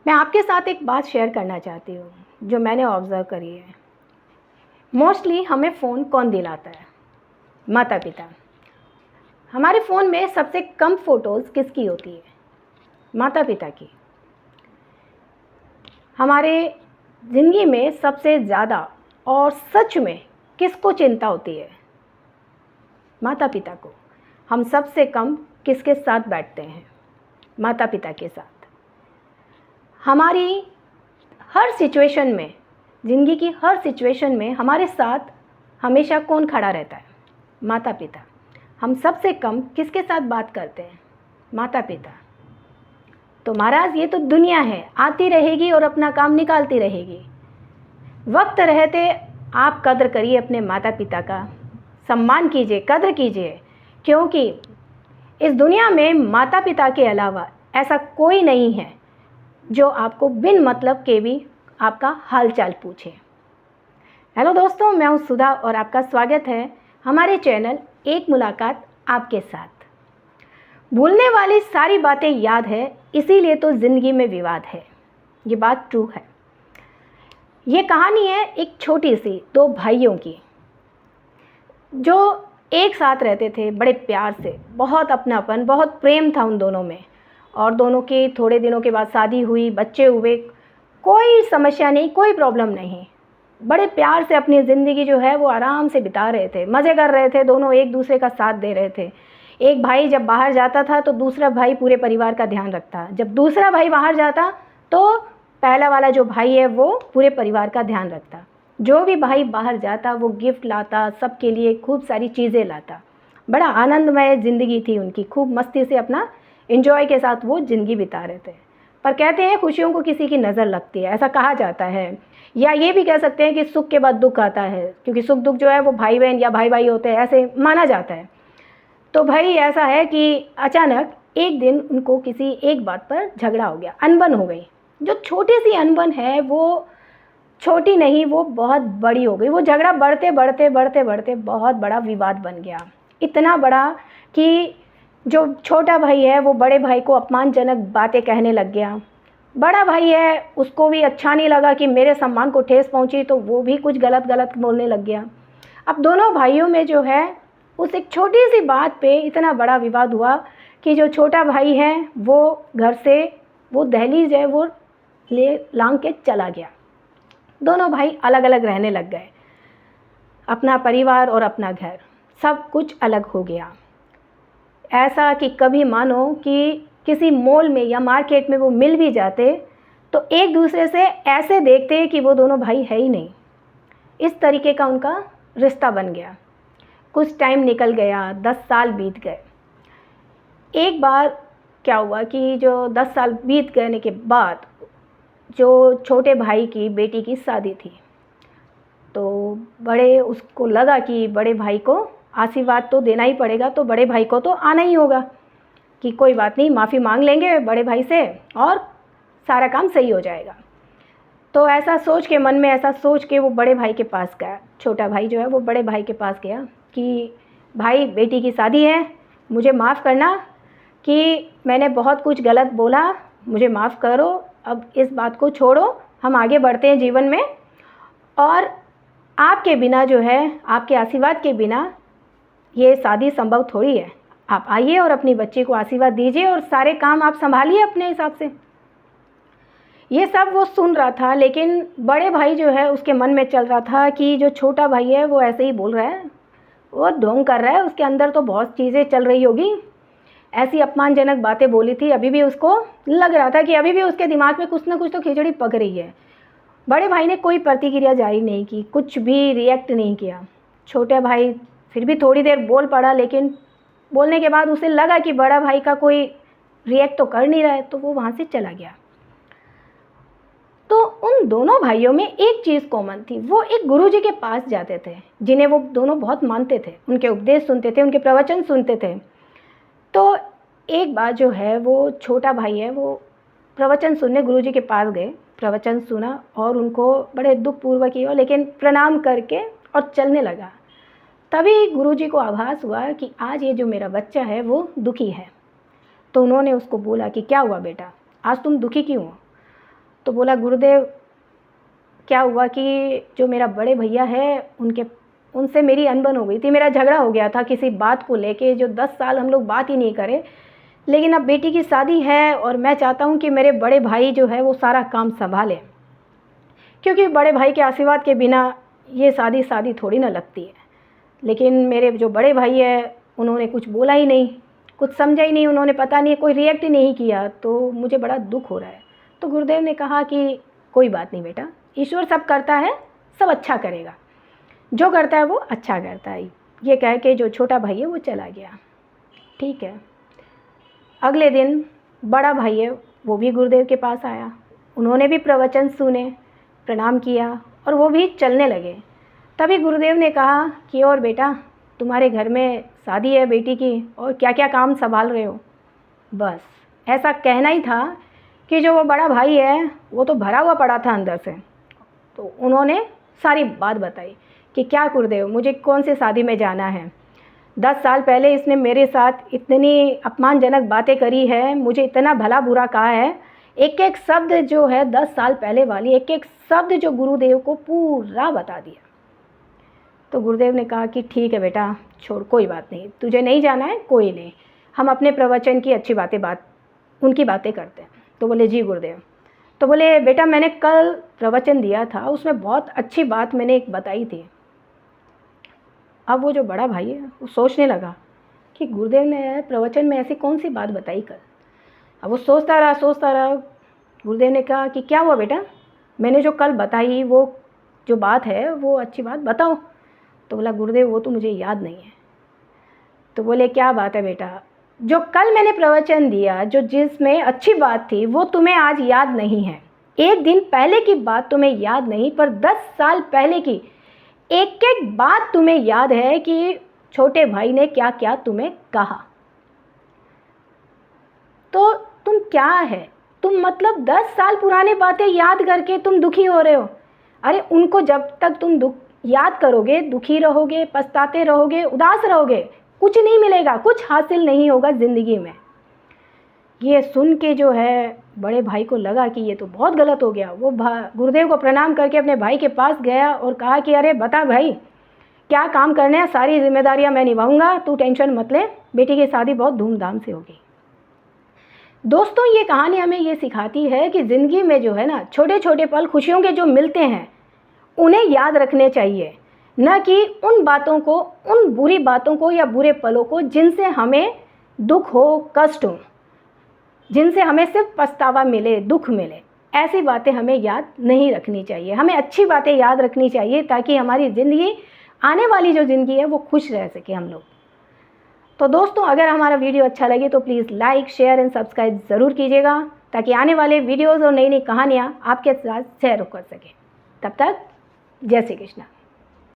मैं आपके साथ एक बात शेयर करना चाहती हूँ जो मैंने ऑब्ज़र्व करी है। मोस्टली हमें फ़ोन कौन दिलाता है? माता पिता। हमारे फ़ोन में सबसे कम फ़ोटोज़ किसकी होती है? माता पिता की। हमारे ज़िंदगी में सबसे ज़्यादा और सच में किसको चिंता होती है? माता पिता को। हम सबसे कम किसके साथ बैठते हैं? माता पिता के साथ। हमारी हर सिचुएशन में, ज़िंदगी की हर सिचुएशन में हमारे साथ हमेशा कौन खड़ा रहता है? माता पिता। हम सबसे कम किसके साथ बात करते हैं? माता पिता। तो महाराज ये तो दुनिया है, आती रहेगी और अपना काम निकालती रहेगी। वक्त रहते आप कद्र करिए अपने माता पिता का, सम्मान कीजिए, कद्र कीजिए, क्योंकि इस दुनिया में माता पिता के अलावा ऐसा कोई नहीं है जो आपको बिन मतलब के भी आपका हाल चाल पूछे। हेलो दोस्तों, मैं हूं सुधा और आपका स्वागत है हमारे चैनल एक मुलाकात आपके साथ। भूलने वाली सारी बातें याद है, इसीलिए तो ज़िंदगी में विवाद है। ये बात ट्रू है। ये कहानी है एक छोटी सी दो भाइयों की जो एक साथ रहते थे बड़े प्यार से, बहुत अपनापन, बहुत प्रेम था उन दोनों में। और दोनों की थोड़े दिनों के बाद शादी हुई, बच्चे हुए, कोई समस्या नहीं, कोई प्रॉब्लम नहीं। बड़े प्यार से अपनी ज़िंदगी जो है वो आराम से बिता रहे थे, मज़े कर रहे थे, दोनों एक दूसरे का साथ दे रहे थे। एक भाई जब बाहर जाता था तो दूसरा भाई पूरे परिवार का ध्यान रखता, जब दूसरा भाई बाहर जाता तो पहला वाला जो भाई है वो पूरे परिवार का ध्यान रखता। जो भी भाई बाहर जाता वो गिफ्ट लाता, सबके लिए खूब सारी चीज़ें लाता। बड़ा आनंदमय ज़िंदगी थी उनकी, खूब मस्ती से अपना एंजॉय के साथ वो ज़िंदगी बिता रहे थे। पर कहते हैं खुशियों को किसी की नज़र लगती है, ऐसा कहा जाता है। या ये भी कह सकते हैं कि सुख के बाद दुख आता है, क्योंकि सुख दुख जो है वो भाई बहन या भाई भाई होते हैं, ऐसे माना जाता है। तो भाई ऐसा है कि अचानक एक दिन उनको किसी एक बात पर झगड़ा हो गया, अनबन हो गई। जो छोटी सी अनबन है वो छोटी नहीं, वो बहुत बड़ी हो गई। वो झगड़ा बढ़ते बढ़ते बढ़ते बढ़ते बहुत बड़ा विवाद बन गया। इतना बड़ा कि जो छोटा भाई है वो बड़े भाई को अपमानजनक बातें कहने लग गया। बड़ा भाई है, उसको भी अच्छा नहीं लगा कि मेरे सम्मान को ठेस पहुंची, तो वो भी कुछ गलत गलत बोलने लग गया। अब दोनों भाइयों में जो है उस एक छोटी सी बात पे इतना बड़ा विवाद हुआ कि जो छोटा भाई है वो घर से वो दहलीज है वो ले लांग के चला गया। दोनों भाई अलग अलग रहने लग गए। अपना परिवार और अपना घर सब कुछ अलग हो गया। ऐसा कि कभी मानो कि किसी मॉल में या मार्केट में वो मिल भी जाते तो एक दूसरे से ऐसे देखते कि वो दोनों भाई है ही नहीं। इस तरीके का उनका रिश्ता बन गया। कुछ टाइम निकल गया, 10 साल बीत गए। एक बार क्या हुआ कि जो 10 साल बीत गए के बाद जो छोटे भाई की बेटी की शादी थी, तो बड़े उसको लगा कि बड़े भाई को आशीर्वाद तो देना ही पड़ेगा, तो बड़े भाई को तो आना ही होगा कि कोई बात नहीं, माफ़ी मांग लेंगे बड़े भाई से और सारा काम सही हो जाएगा। तो ऐसा सोच के, मन में ऐसा सोच के वो बड़े भाई के पास गया। छोटा भाई जो है वो बड़े भाई के पास गया कि भाई बेटी की शादी है, मुझे माफ़ करना कि मैंने बहुत कुछ गलत बोला, मुझे माफ़ करो, अब इस बात को छोड़ो, हम आगे बढ़ते हैं जीवन में। और आपके बिना जो है, आपके आशीर्वाद के बिना ये शादी संभव थोड़ी है। आप आइए और अपनी बच्ची को आशीर्वाद दीजिए और सारे काम आप संभालिए अपने हिसाब से। ये सब वो सुन रहा था, लेकिन बड़े भाई जो है उसके मन में चल रहा था कि जो छोटा भाई है वो ऐसे ही बोल रहा है, वो ढोंग कर रहा है, उसके अंदर तो बहुत चीज़ें चल रही होगी। ऐसी अपमानजनक बातें बोली थी, अभी भी उसको लग रहा था कि अभी भी उसके दिमाग में कुछ ना कुछ तो खिचड़ी पक रही है। बड़े भाई ने कोई प्रतिक्रिया जारी नहीं की, कुछ भी रिएक्ट नहीं किया। छोटे भाई फिर भी थोड़ी देर बोल पड़ा, लेकिन बोलने के बाद उसे लगा कि बड़ा भाई का कोई रिएक्ट तो कर नहीं रहा है, तो वो वहाँ से चला गया। तो उन दोनों भाइयों में एक चीज़ कॉमन थी, वो एक गुरुजी के पास जाते थे जिन्हें वो दोनों बहुत मानते थे, उनके उपदेश सुनते थे, उनके प्रवचन सुनते थे। तो एक बार जो है वो छोटा भाई है वो प्रवचन सुनने गुरुजी के पास गए, प्रवचन सुना और उनको बड़े दुखपूर्वक ही हो लेकिन प्रणाम करके और चलने लगा। तभी गुरुजी को आभास हुआ कि आज ये जो मेरा बच्चा है वो दुखी है। तो उन्होंने उसको बोला कि क्या हुआ बेटा, आज तुम दुखी क्यों हो? तो बोला गुरुदेव क्या हुआ कि जो मेरा बड़े भैया है उनसे मेरी अनबन हो गई थी, मेरा झगड़ा हो गया था किसी बात को लेके, जो 10 साल हम लोग बात ही नहीं करे। लेकिन अब बेटी की शादी है और मैं चाहता हूँ कि मेरे बड़े भाई जो है वो सारा काम संभाले, क्योंकि बड़े भाई के आशीर्वाद के बिना ये शादी थोड़ी ना लगती है। लेकिन मेरे जो बड़े भाई है उन्होंने कुछ बोला ही नहीं, कुछ समझा ही नहीं, उन्होंने पता नहीं कोई रिएक्ट ही नहीं किया, तो मुझे बड़ा दुख हो रहा है। तो गुरुदेव ने कहा कि कोई बात नहीं बेटा, ईश्वर सब करता है, सब अच्छा करेगा, जो करता है वो अच्छा करता है। ये कह के जो छोटा भाई है वो चला गया। ठीक है, अगले दिन बड़ा भाई है वो भी गुरुदेव के पास आया, उन्होंने भी प्रवचन सुने, प्रणाम किया और वो भी चलने लगे। तभी गुरुदेव ने कहा कि और बेटा, तुम्हारे घर में शादी है बेटी की और क्या क्या काम संभाल रहे हो। बस ऐसा कहना ही था कि जो वो बड़ा भाई है वो तो भरा हुआ पड़ा था अंदर से। तो उन्होंने सारी बात बताई कि क्या गुरुदेव, मुझे कौन सी शादी में जाना है, 10 साल पहले इसने मेरे साथ इतनी अपमानजनक बातें करी है, मुझे इतना भला बुरा कहा है, एक एक शब्द जो है 10 साल पहले वाली एक एक शब्द जो गुरुदेव को पूरा बता दिया। तो गुरुदेव ने कहा कि ठीक है बेटा, छोड़, कोई बात नहीं, तुझे नहीं जाना है, कोई नहीं, हम अपने प्रवचन की अच्छी उनकी बातें करते हैं। तो बोले जी गुरुदेव। तो बोले बेटा, मैंने कल प्रवचन दिया था, उसमें बहुत अच्छी बात मैंने एक बताई थी। अब वो जो बड़ा भाई है वो सोचने लगा कि गुरुदेव ने प्रवचन में ऐसी कौन सी बात बताई कल। अब वो सोचता रहा। गुरुदेव ने कहा कि क्या हुआ बेटा, मैंने जो कल बताई वो जो बात है वो अच्छी बात बताओ। तो बोला गुरुदेव वो तो मुझे याद नहीं है। तो बोले क्या बात है बेटा, जो कल मैंने प्रवचन दिया, जो जिसमें अच्छी बात थी वो तुम्हें आज याद नहीं है। एक दिन पहले की बात तुम्हें याद नहीं, पर 10 साल पहले की एक एक बात तुम्हें याद है कि छोटे भाई ने क्या क्या तुम्हें कहा। तो तुम क्या है, तुम मतलब 10 साल पुरानी बातें याद करके तुम दुखी हो रहे हो। अरे उनको जब तक तुम याद करोगे, दुखी रहोगे, पछताते रहोगे, उदास रहोगे, कुछ नहीं मिलेगा, कुछ हासिल नहीं होगा ज़िंदगी में। ये सुन के जो है बड़े भाई को लगा कि ये तो बहुत गलत हो गया। वो गुरुदेव को प्रणाम करके अपने भाई के पास गया और कहा कि अरे बता भाई, क्या काम करने हैं, सारी जिम्मेदारियां मैं निभाऊंगा, तू टेंशन मत ले, बेटी की शादी बहुत धूमधाम से होगी। दोस्तों, ये कहानी हमें ये सिखाती है कि ज़िंदगी में जो है ना, छोटे छोटे पल खुशियों के जो मिलते हैं उन्हें याद रखने चाहिए, न कि उन बातों को, उन बुरी बातों को या बुरे पलों को जिनसे हमें दुख हो, कष्ट हो, जिनसे हमें सिर्फ पछतावा मिले, दुख मिले। ऐसी बातें हमें याद नहीं रखनी चाहिए, हमें अच्छी बातें याद रखनी चाहिए, ताकि हमारी ज़िंदगी, आने वाली जो ज़िंदगी है वो खुश रह सके हम लोग। तो दोस्तों, अगर हमारा वीडियो अच्छा लगे तो please like, share and subscribe ज़रूर कीजिएगा, ताकि आने वाले वीडियोज़ और नई नई कहानियाँ आपके साथ शेयर कर सकें। तब तक जय श्री कृष्ण।